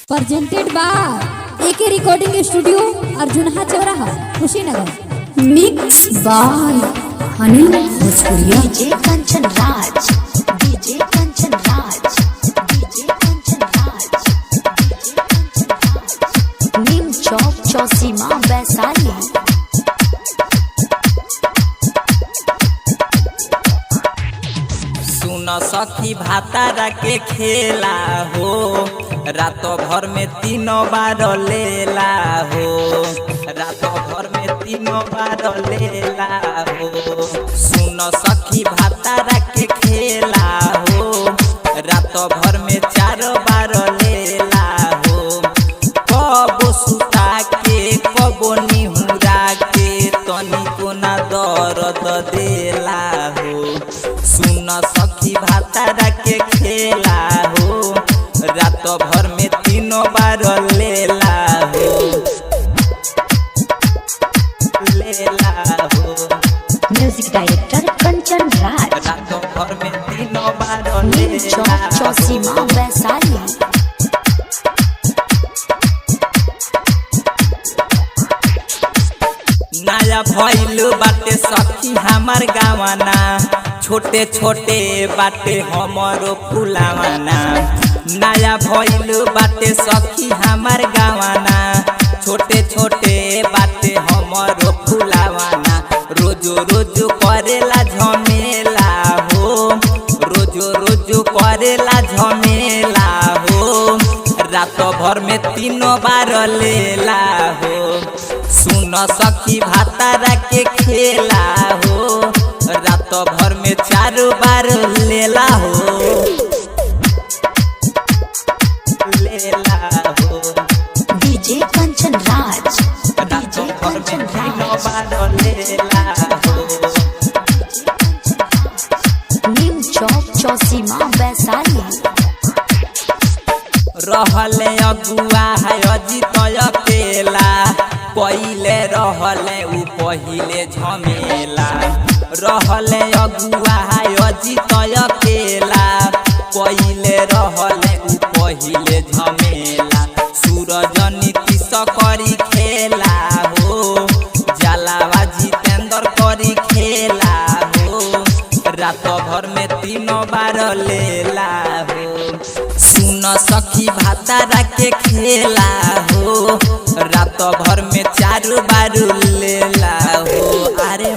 Presented by AK recording studio अर्जुनहा चौराहा Kushinagar. Mix by Anil भोजपुरिया। DJ Kanchan Raj, DJ Kanchan Raj, DJ Kanchan Raj, DJ Kanchan Raj. नीम चौक चौसीमा वैशाली। सुन सखी भातारा के खेला हो, रात भर में तीनों बार लेला हो, रात भर में तीनों बार लेला हो। सुन सखी भातारा के खेला हो, रात भर में 4 बार लेला हो। कबो सुता के कबो निहुरा के तनिको ना दर्द देला हो। सुन सखी भातारा के खेला हो, रात भर में तीनों बार लेला हो, लेला हो। म्यूजिक डायरेक्टर कंचन राज, रात भर में तीनों बार नीम लेला चौक चौसीमा वैशाली। नया भइल बाटे सखी हमार गावाना, छोटे छोटे बाटे हमरो फुलावाना। नया भइल बाटे सखी हमार गावाना, छोटे छोटे बाटे हमरो फुलावाना। रोजो रोजो करेला झमेला हो, रोजो रोजो करेला झमेला हो। रात भर में तीनों बार लेला हो। सुन सखी भातारा के खेला हो, रात भर में 4 बार लेला हो, लेला हो। डीजे कंचन राज, रात भर में तीनों बार लेला हो। नीम चौक चौसीमा वैशाली। रहले अगुआ है अजित अकेला, पहिले रहले उ पहिले झमेला। रहले अगुआ है अजित अकेला, पहिले रहले उ पहिले झमेला। सूरज नीतीश करी खेला हो, जलावा जितेंद्र करी खेला हो। रात भर में तीनों बार लेला हो। सुन सखी भातारा के खेला हो, रात भर में 4 बार लेला हो। अरे